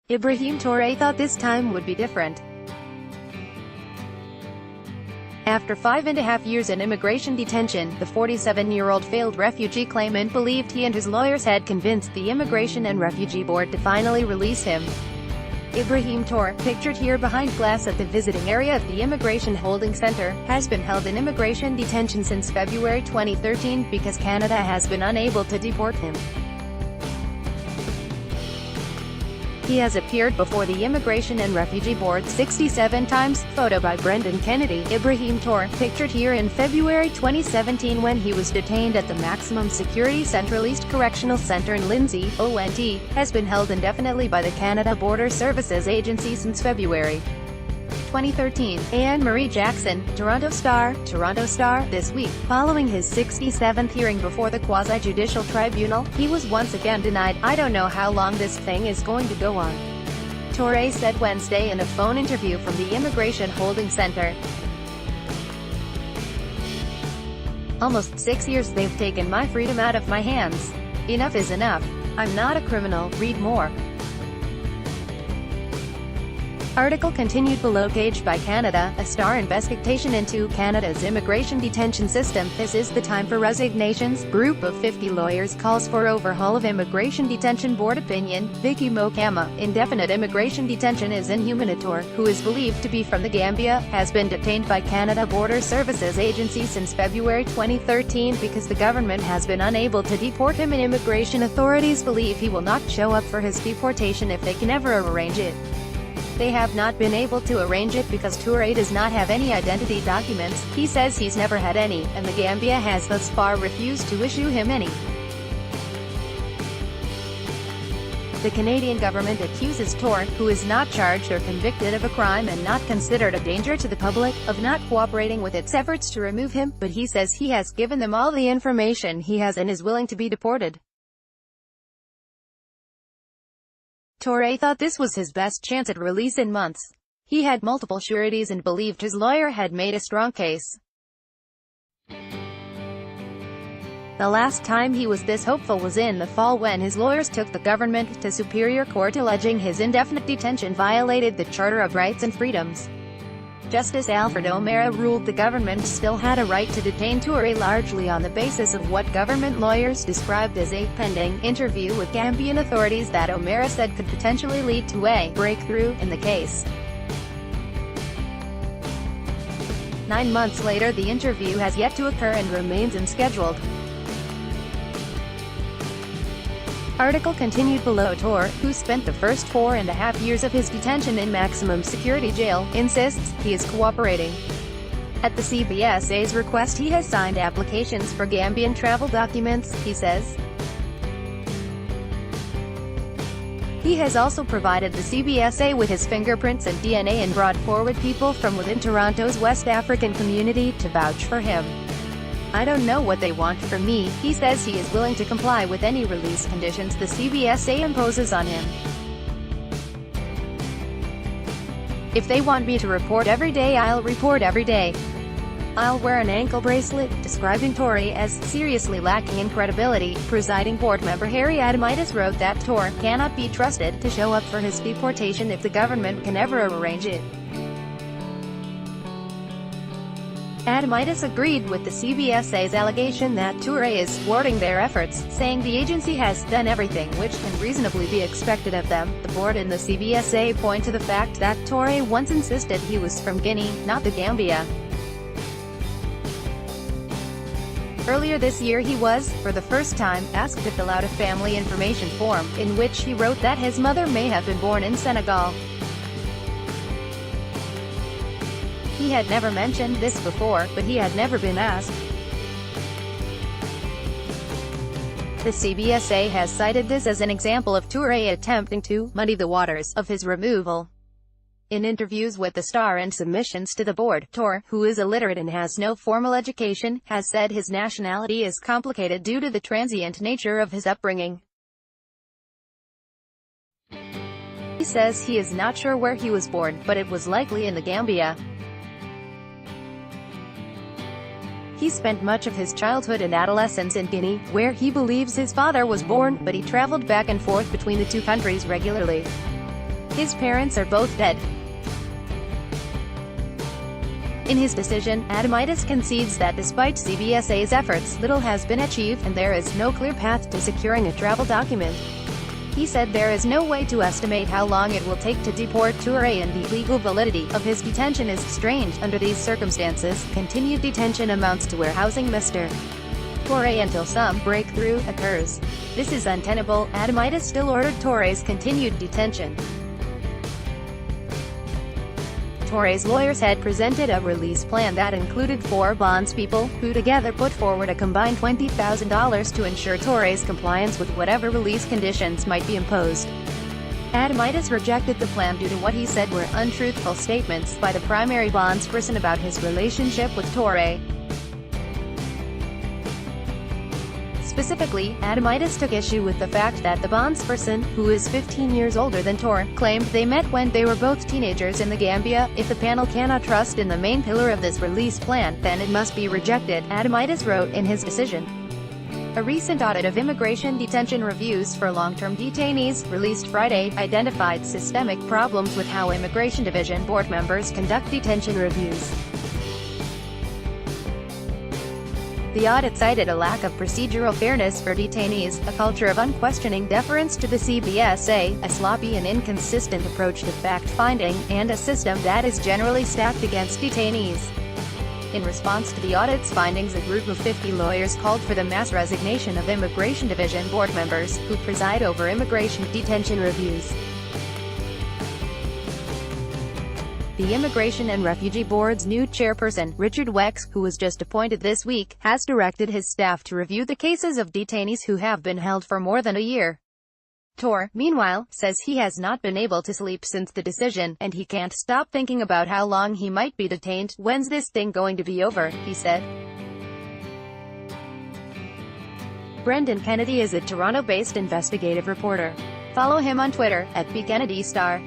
Ibrahim Touré thought this time would be different. After 5.5 years in immigration detention, the 47-year-old failed refugee claimant believed he and his lawyers had convinced the Immigration and Refugee Board to finally release him. Ibrahim Touré, pictured here behind glass at the visiting area of the Immigration Holding Center, has been held in immigration detention since February 2013 because Canada has been unable to deport him. He has appeared before the Immigration and Refugee Board 67 times. Photo by Brendan Kennedy. Ibrahim Touré, pictured here in February 2017 when he was detained at the Maximum Security Central East Correctional Centre in Lindsay, ONT, has been held indefinitely by the Canada Border Services Agency since February 2013. Anne-Marie Jackson, Toronto Star, this week. Following his 67th hearing before the quasi-judicial tribunal, he was once again denied. "I don't know how long this thing is going to go on," Touré said Wednesday in a phone interview from the Immigration Holding Center. "Almost 6 years they've taken my freedom out of my hands. Enough is enough. I'm not a criminal, read more." Article continued below. Caged by Canada, a Star investigation into Canada's immigration detention system. This is the time for resignations. Group of 50 lawyers calls for overhaul of Immigration Detention Board opinion. Vicky Mokama. Indefinite immigration detention is inhuman. Touré, who is believed to be from the Gambia, has been detained by Canada Border Services Agency since February 2013 because the government has been unable to deport him, and immigration authorities believe he will not show up for his deportation if they can ever arrange it. They have not been able to arrange it because Touré does not have any identity documents. He says he's never had any, and the Gambia has thus far refused to issue him any. The Canadian government accuses Touré, who is not charged or convicted of a crime and not considered a danger to the public, of not cooperating with its efforts to remove him, but he says he has given them all the information he has and is willing to be deported. Touré thought this was his best chance at release in months. He had multiple sureties and believed his lawyer had made a strong case. The last time he was this hopeful was in the fall when his lawyers took the government to Superior Court alleging his indefinite detention violated the Charter of Rights and Freedoms. Justice Alfred O'Meara ruled the government still had a right to detain Touré largely on the basis of what government lawyers described as a pending interview with Gambian authorities that O'Meara said could potentially lead to a breakthrough in the case. 9 months later, the interview has yet to occur and remains unscheduled. Article continued below. Touré, who spent the first 4.5 years of his detention in maximum security jail, insists he is cooperating. At the CBSA's request, he has signed applications for Gambian travel documents, he says. He has also provided the CBSA with his fingerprints and DNA and brought forward people from within Toronto's West African community to vouch for him. "I don't know what they want from me," he says. He is willing to comply with any release conditions the CBSA imposes on him. "If they want me to report every day, I'll report every day. I'll wear an ankle bracelet," describing Touré as seriously lacking in credibility. Presiding board member Harry Adamitis wrote that Touré cannot be trusted to show up for his deportation if the government can ever arrange it. Adamitis agreed with the CBSA's allegation that Touré is thwarting their efforts, saying the agency has done everything which can reasonably be expected of them. The board and the CBSA point to the fact that Touré once insisted he was from Guinea, not the Gambia. Earlier this year he was, for the first time, asked to fill out a family information form, in which he wrote that his mother may have been born in Senegal. He had never mentioned this before, but he had never been asked. The CBSA has cited this as an example of Touré attempting to muddy the waters of his removal. In interviews with the Star and submissions to the board, Touré, who is illiterate and has no formal education, has said his nationality is complicated due to the transient nature of his upbringing. He says he is not sure where he was born, but it was likely in the Gambia. He spent much of his childhood and adolescence in Guinea, where he believes his father was born, but he traveled back and forth between the two countries regularly. His parents are both dead. In his decision, Adamitis concedes that despite CBSA's efforts, little has been achieved, and there is no clear path to securing a travel document. He said there is no way to estimate how long it will take to deport Touré, and the legal validity of his detention is strained. Under these circumstances, continued detention amounts to warehousing Mr. Touré until some breakthrough occurs. This is untenable. Adamitis still ordered Touré's continued detention. Touré's lawyers had presented a release plan that included 4 bondspeople, who together put forward a combined $20,000 to ensure Touré's compliance with whatever release conditions might be imposed. Adamitis rejected the plan due to what he said were untruthful statements by the primary bondsperson about his relationship with Touré. Specifically, Adamitis took issue with the fact that the bondsperson, who is 15 years older than Touré, claimed they met when they were both teenagers in the Gambia. If the panel cannot trust in the main pillar of this release plan, then it must be rejected, Adamitis wrote in his decision. A recent audit of immigration detention reviews for long-term detainees, released Friday, identified systemic problems with how Immigration Division board members conduct detention reviews. The audit cited a lack of procedural fairness for detainees, a culture of unquestioning deference to the CBSA, a sloppy and inconsistent approach to fact-finding, and a system that is generally stacked against detainees. In response to the audit's findings, a group of 50 lawyers called for the mass resignation of Immigration Division board members, who preside over immigration detention reviews. The Immigration and Refugee Board's new chairperson, Richard Wex, who was just appointed this week, has directed his staff to review the cases of detainees who have been held for more than a year. Touré, meanwhile, says he has not been able to sleep since the decision, and he can't stop thinking about how long he might be detained. "When's this thing going to be over?" he said. Brendan Kennedy is a Toronto-based investigative reporter. Follow him on Twitter, @BKennedyStar.